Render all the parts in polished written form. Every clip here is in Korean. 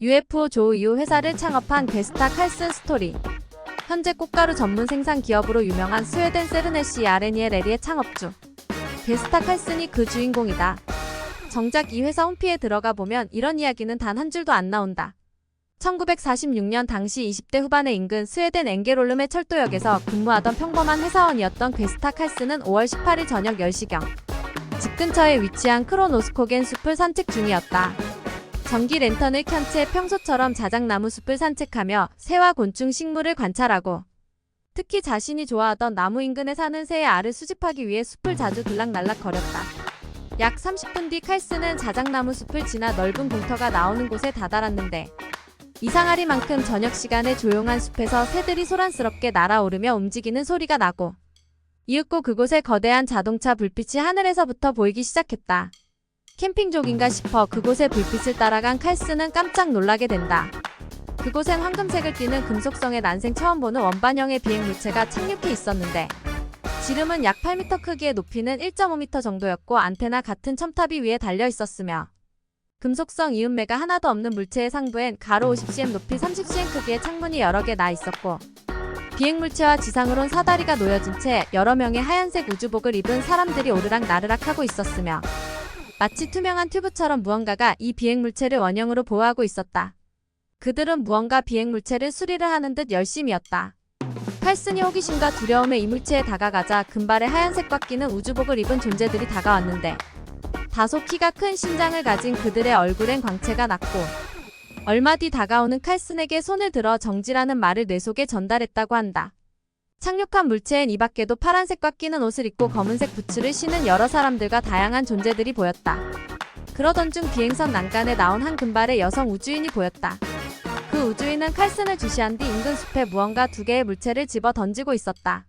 UFO 조 이후 회사를 창업한 게스타 칼슨 스토리. 현재 꽃가루 전문 생산 기업으로 유명한 스웨덴 세르네시 RNEL의 창업주. 게스타 칼슨이 그 주인공이다. 정작 이 회사 홈피에 들어가 보면 이런 이야기는 단 한 줄도 안 나온다. 1946년 당시 20대 후반의 인근 스웨덴 앵게롤름의 철도역에서 근무하던 평범한 회사원이었던 게스타 칼슨은 5월 18일 저녁 10시경 집 근처에 위치한 크로노스코겐 숲을 산책 중이었다. 전기 랜턴을 켠 채 평소처럼 자작나무 숲을 산책하며 새와 곤충, 식물을 관찰하고 특히 자신이 좋아하던 나무 인근에 사는 새의 알을 수집하기 위해 숲을 자주 들락날락 거렸다. 약 30분 뒤 칼슨은 자작나무 숲을 지나 넓은 공터가 나오는 곳에 다다랐는데 이상하리만큼 저녁 시간에 조용한 숲에서 새들이 소란스럽게 날아오르며 움직이는 소리가 나고 이윽고 그곳에 거대한 자동차 불빛이 하늘에서부터 보이기 시작했다. 캠핑족인가 싶어 그곳의 불빛을 따라간 칼슨은 깜짝 놀라게 된다. 그곳엔 황금색을 띠는 금속성의 난생 처음 보는 원반형의 비행물체가 착륙해 있었는데 지름은 약 8m 크기의 높이는 1.5m 정도였고 안테나 같은 첨탑이 위에 달려 있었으며 금속성 이음매가 하나도 없는 물체의 상부엔 가로 50cm 높이 30cm 크기의 창문이 여러 개 나 있었고 비행물체와 지상으론 사다리가 놓여진 채 여러 명의 하얀색 우주복을 입은 사람들이 오르락나르락 하고 있었으며 마치 투명한 튜브처럼 무언가가 이 비행물체를 원형으로 보호하고 있었다. 그들은 무언가 비행물체를 수리를 하는 듯 열심이었다. 칼슨이 호기심과 두려움에 이 물체에 다가가자 금발의 하얀색과 끼는 우주복을 입은 존재들이 다가왔는데 다소 키가 큰 심장을 가진 그들의 얼굴엔 광채가 났고 얼마 뒤 다가오는 칼슨에게 손을 들어 정지라는 말을 뇌 속에 전달했다고 한다. 착륙한 물체엔 이 밖에도 파란색과 끼는 옷을 입고 검은색 부츠를 신은 여러 사람들과 다양한 존재들이 보였다. 그러던 중 비행선 난간에 나온 한 금발의 여성 우주인이 보였다. 그 우주인은 칼슨을 주시한 뒤 인근 숲에 무언가 2개의 물체를 집어 던지고 있었다.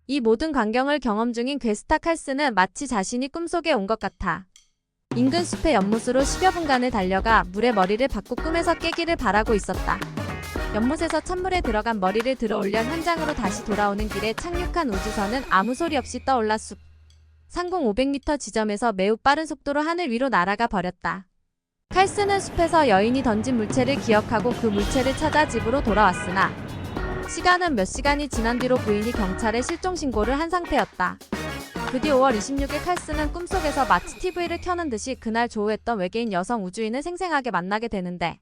이 모든 광경을 경험 중인 게스타 칼슨은 마치 자신이 꿈속에 온 것 같아 인근 숲의 연못으로 10여 분간을 달려가 물에 머리를 받고 꿈에서 깨기를 바라고 있었다. 연못에서 찬물에 들어간 머리를 들어 올려 현장으로 다시 돌아오는 길에 착륙한 우주선은 아무 소리 없이 떠올라 숲 상공 500m 지점에서 매우 빠른 속도로 하늘 위로 날아가 버렸다. 칼슨은 숲에서 여인이 던진 물체를 기억하고 그 물체를 찾아 집으로 돌아왔으나 시간은 몇 시간이 지난 뒤로 부인이 경찰에 실종 신고를 한 상태였다. 그 뒤 5월 26일 칼슨은 꿈속에서 마치 TV를 켜는 듯이 그날 조우했던 외계인 여성 우주인을 생생하게 만나게 되는데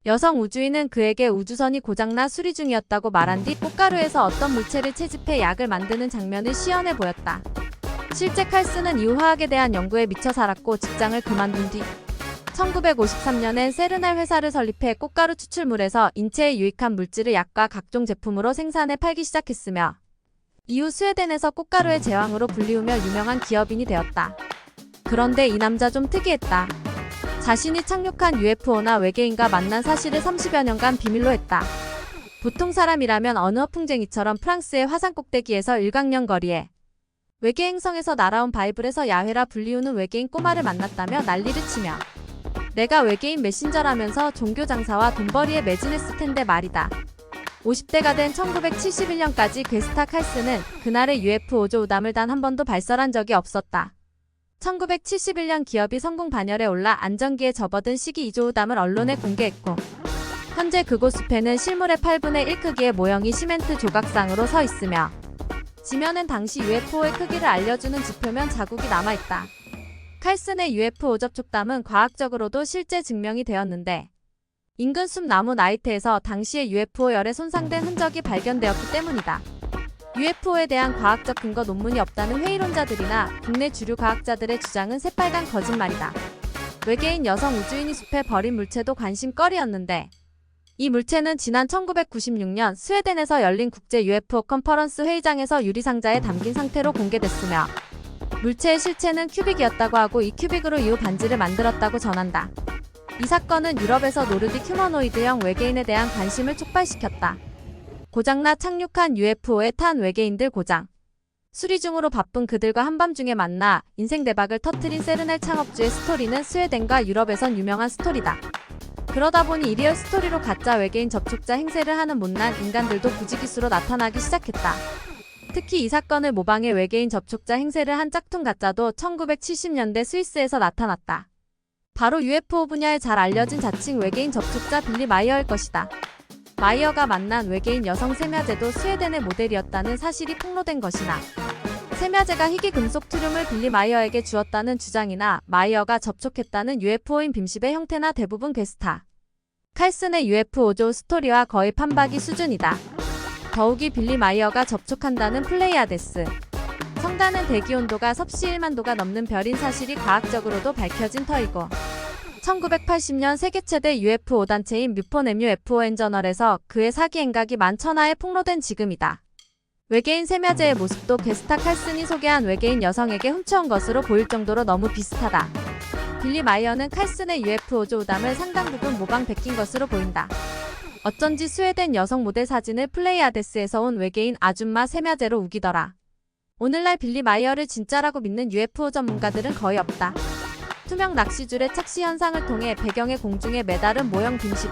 여성 우주인은 그에게 우주선이 고장나 수리 중이었다고 말한 뒤 꽃가루에서 어떤 물체를 채집해 약을 만드는 장면을 시연해 보였다. 실제 칼슨은 이후 화학에 대한 연구에 미쳐 살았고 직장을 그만둔 뒤 1953년엔 세르날 회사를 설립해 꽃가루 추출물에서 인체에 유익한 물질을 약과 각종 제품으로 생산해 팔기 시작했으며 이후 스웨덴에서 꽃가루의 제왕으로 불리우며 유명한 기업인이 되었다. 그런데 이 남자 좀 특이했다. 자신이 착륙한 UFO나 외계인과 만난 사실을 30여 년간 비밀로 했다. 보통 사람이라면 어느 허풍쟁이처럼 프랑스의 화산 꼭대기에서 일광령 거리에 외계 행성에서 날아온 바이블에서 야훼라 불리우는 외계인 꼬마를 만났다며 난리를 치며 내가 외계인 메신저라면서 종교 장사와 돈벌이에 매진했을 텐데 말이다. 50대가 된 1971년까지 게스타 칼슨은 그날의 UFO 우주우담을 단 한 번도 발설한 적이 없었다. 1971년 기업이 성공 반열에 올라 안정기에 접어든 시기 이조우담을 언론에 공개했고 현재 그곳 숲에는 실물의 8분의 1 크기의 모형이 시멘트 조각상으로 서 있으며 지면엔 당시 UFO의 크기를 알려주는 지표면 자국이 남아있다. 칼슨의 UFO 접촉담은 과학적으로도 실제 증명이 되었는데 인근 숲 나무 나이트에서 당시의 UFO 열에 손상된 흔적이 발견되었기 때문이다. UFO에 대한 과학적 근거 논문이 없다는 회의론자들이나 국내 주류 과학자들의 주장은 새빨간 거짓말이다. 외계인 여성 우주인이 숲에 버린 물체도 관심거리였는데 이 물체는 지난 1996년 스웨덴에서 열린 국제 UFO 컨퍼런스 회의장에서 유리상자에 담긴 상태로 공개됐으며 물체의 실체는 큐빅이었다고 하고 이 큐빅으로 이후 반지를 만들었다고 전한다. 이 사건은 유럽에서 노르딕 휴머노이드형 외계인에 대한 관심을 촉발시켰다. 고장나 착륙한 UFO에 탄 외계인들 고장. 수리 중으로 바쁜 그들과 한밤중에 만나 인생 대박을 터뜨린 세르넬 창업주의 스토리는 스웨덴과 유럽에선 유명한 스토리다. 그러다 보니 이리얼 스토리로 가짜 외계인 접촉자 행세를 하는 못난 인간들도 부지기수로 나타나기 시작했다. 특히 이 사건을 모방해 외계인 접촉자 행세를 한 짝퉁 가짜도 1970년대 스위스에서 나타났다. 바로 UFO 분야에 잘 알려진 자칭 외계인 접촉자 빌리 마이어일 것이다. 마이어가 만난 외계인 여성 세며제도 스웨덴의 모델이었다는 사실이 폭로된 것이나 세며제가 희귀 금속 투륨을 빌리 마이어에게 주었다는 주장이나 마이어가 접촉했다는 UFO인 빔십의 형태나 대부분 괴스타 칼슨의 UFO조 스토리와 거의 판박이 수준이다. 더욱이 빌리 마이어가 접촉한다는 플레이아데스 성단은 대기 온도가 섭씨 1만 도가 넘는 별인 사실이 과학적으로도 밝혀진 터이고 1980년 세계 최대 UFO 단체인 뮤폰 MUFON 저널에서 그의 사기 행각이 만천하에 폭로된 지금이다. 외계인 세며제의 모습도 괴스타 칼슨이 소개한 외계인 여성에게 훔쳐온 것으로 보일 정도로 너무 비슷하다. 빌리 마이어는 칼슨의 UFO조 우담을 상당 부분 모방 베낀 것으로 보인다. 어쩐지 스웨덴 여성 모델 사진을 플레이아데스에서 온 외계인 아줌마 세며제로 우기더라. 오늘날 빌리 마이어를 진짜라고 믿는 UFO 전문가들은 거의 없다. 투명 낚시줄의 착시 현상을 통해 배경의 공중에 매달은 모형 빔십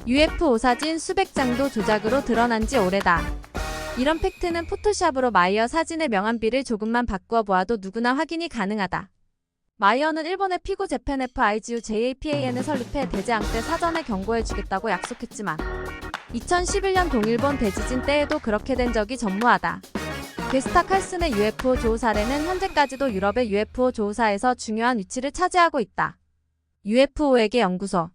UFO 사진 수백 장도 조작으로 드러난 지 오래다. 이런 팩트는 포토샵으로 마이어 사진의 명암비를 조금만 바꾸어 보아도 누구나 확인이 가능하다. 마이어는 일본의 피고 재팬 FIGU JAPAN을 설립해 대재앙 때 사전에 경고해주겠다고 약속했지만 2011년 동일본 대지진 때에도 그렇게 된 적이 전무하다. 괴스타 칼슨의 UFO 조우 사례는 현재까지도 유럽의 UFO 조우사에서 중요한 위치를 차지하고 있다. UFO에게 연구소